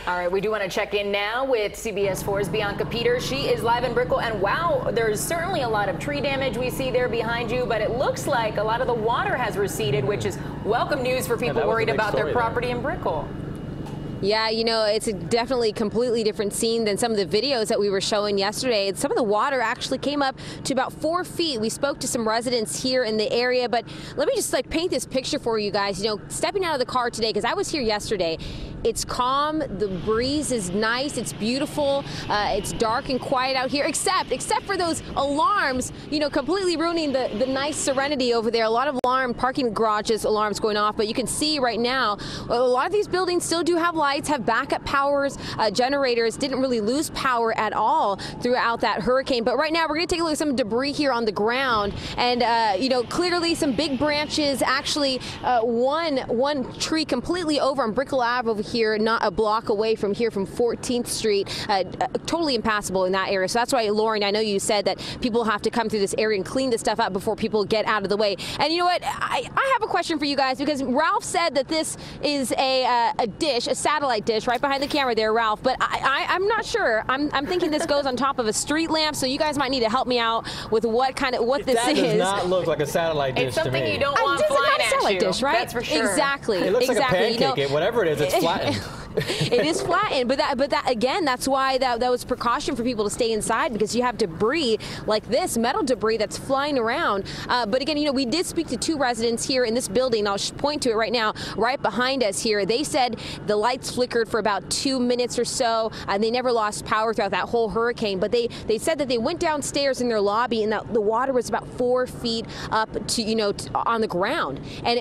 All right, we do want to check in now with CBS 4's Bianca Peters. She is live in Brickell, and wow, there's certainly a lot of tree damage we see there behind you, but it looks like a lot of the water has receded, which is welcome news for people worried about their property in Brickell. Yeah, you know, it's a definitely completely different scene than some of the videos that we were showing yesterday. Some of the water actually came up to about 4 feet. We spoke to some residents here in the area, but let me just paint this picture for you guys. You know, stepping out of the car today, because I was here yesterday, it's calm, the breeze is nice, it's beautiful, it's dark and quiet out here, except for those alarms, you know, completely ruining the nice serenity over there. A lot of parking garages alarms going off, but you can see right now, a lot of these buildings still do have lights, have backup powers, generators, didn't really lose power at all throughout that hurricane. But right now, we're gonna take a look at some debris here on the ground, and you know, clearly some big branches, actually one tree completely over on Brickell Ave over here, not a block away from here from 14th Street, totally impassable in that area. So that's why, Lauren, I know you said that people have to come through this area and clean this stuff up before people get out of the way. And you know what? I have a question for you guys, because Ralph said that this is a dish, a satellite dish right behind the camera there, Ralph, but I'm not sure. I'm thinking this goes on top of a street lamp, so you guys might need to help me out with what this is. That does not look like a satellite dish to me. It's something you don't want flying at you. Satellite dish, right? That's for sure. Exactly. It looks like a pancake. You know, whatever it is, it's flattened. It is flattened, but that again, that's why that was precaution for people to stay inside, because you have debris like this, metal debris that's flying around. But again, you know, we did speak to 2 residents here in this building. I'll point to it right now, right behind us here. They said the lights flickered for about 2 minutes or so, and they never lost power throughout that whole hurricane. But they said that they went downstairs in their lobby, and that the water was about 4 feet up to, you know, on the ground. And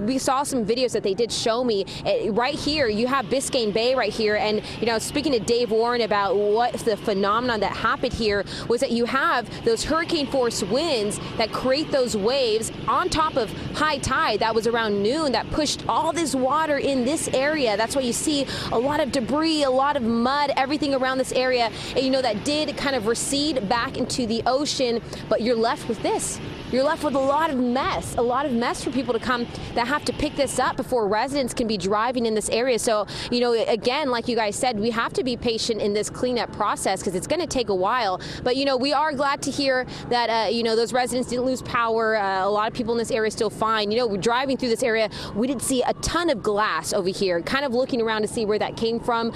we saw some videos that they did show me. Right here, you have Biscayne Bay right here, and you know, speaking to Dave Warren about what the phenomenon that happened here was, that you have those hurricane force winds that create those waves on top of high tide. That was around noon, that pushed all this water in this area. That's why you see a lot of debris, a lot of mud, everything around this area, and you know, that did kind of recede back into the ocean. But you're left with this. You're left with a lot of mess for people to come that have to pick this up before residents can be driving in this area. So, you know, again, like you guys said, we have to be patient in this cleanup process, because it's going to take a while. But, you know, we are glad to hear that, you know, those residents didn't lose power. A lot of people in this area are still fine. You know, we're driving through this area. We did see a ton of glass over here, kind of looking around to see where that came from.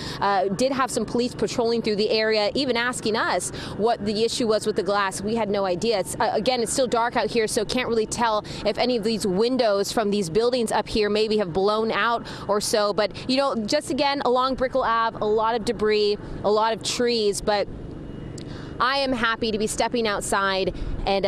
Did have some police patrolling through the area, even asking us what the issue was with the glass. We had no idea. Again, it's still dark out here, so can't really tell if any of these windows from these buildings up here maybe have blown out or so. But, you know, just again, along Brickell Ave, a lot of debris, a lot of trees, but I am happy to be stepping outside and,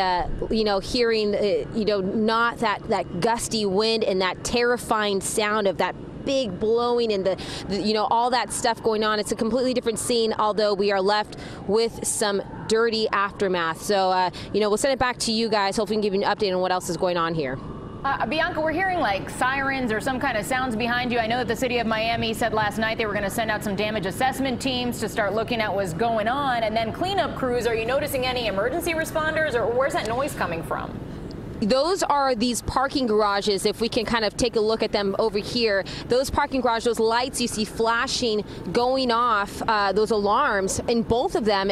you know, hearing, you know, not that gusty wind and that terrifying sound of that big blowing and the you know, all that stuff going on. It's a completely different scene, although we are left with some dirty aftermath. So, you know, we'll send it back to you guys. Hopefully we can give you an update on what else is going on here. Bianca, we're hearing like sirens or some kind of sounds behind you. I know that the city of Miami said last night they were going to send out some damage assessment teams to start looking at what's going on, and then cleanup crews. Are you noticing any emergency responders, or where's that noise coming from? Those are these parking garages. If we can kind of take a look at them over here, those parking garages, those lights you see flashing, going off, those alarms in both of them.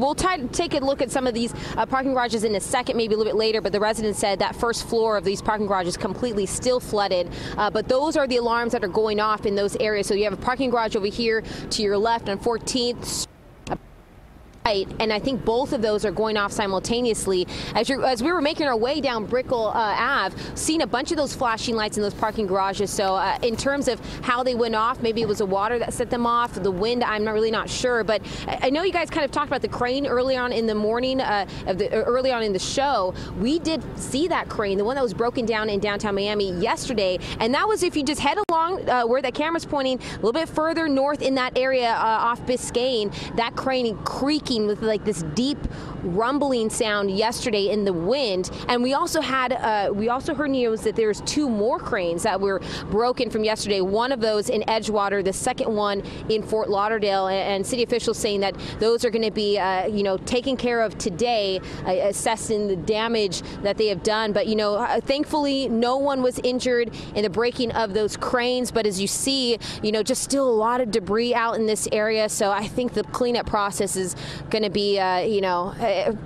We'll take a look at some of these parking garages in a second, maybe a little bit later, but the residents said that first floor of these parking garages completely still flooded. But those are the alarms that are going off in those areas. So you have a parking garage over here to your left on 14th. And I think both of those are going off simultaneously. As we were making our way down Brickell Ave, seeing a bunch of those flashing lights in those parking garages. So in terms of how they went off, maybe it was the water that set them off, the wind, I'm really not sure. But I know you guys kind of talked about the crane early on in the morning, early on in the show. We did see that crane, the one that was broken down in downtown Miami yesterday. And that was, if you just head along where that camera's pointing, a little bit further north in that area off Biscayne, that crane creaking with like this deep rumbling sound yesterday in the wind. And we also heard news that there's 2 more cranes that were broken from yesterday. One of those in Edgewater, the second one in Fort Lauderdale, and city officials saying that those are going to be, taken care of today, assessing the damage that they have done. But, thankfully, no one was injured in the breaking of those cranes. But as you see, just still a lot of debris out in this area. So I think the cleanup process is going to be,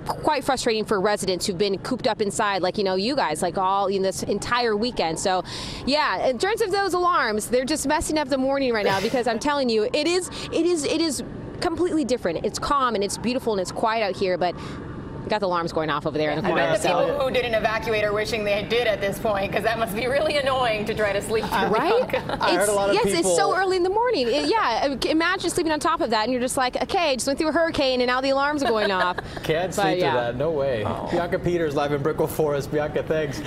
quite frustrating for residents who've been cooped up inside, like, you guys, like all in this entire weekend. So, yeah, in terms of those alarms, they're just messing up the morning right now, because I'm telling you, it is completely different. It's calm and it's beautiful and it's quiet out here, but we got the alarms going off over there in the corner. I bet the people who didn't evacuate are wishing they did at this point, because that must be really annoying to try to sleep through. Right? I heard a lot of people. It's so early in the morning. Imagine sleeping on top of that, and you're just like, okay, just went through a hurricane, and now the alarms are going off. Can't sleep through that. No way. Oh. Bianca Peters live in Brickell for us. Bianca, thanks.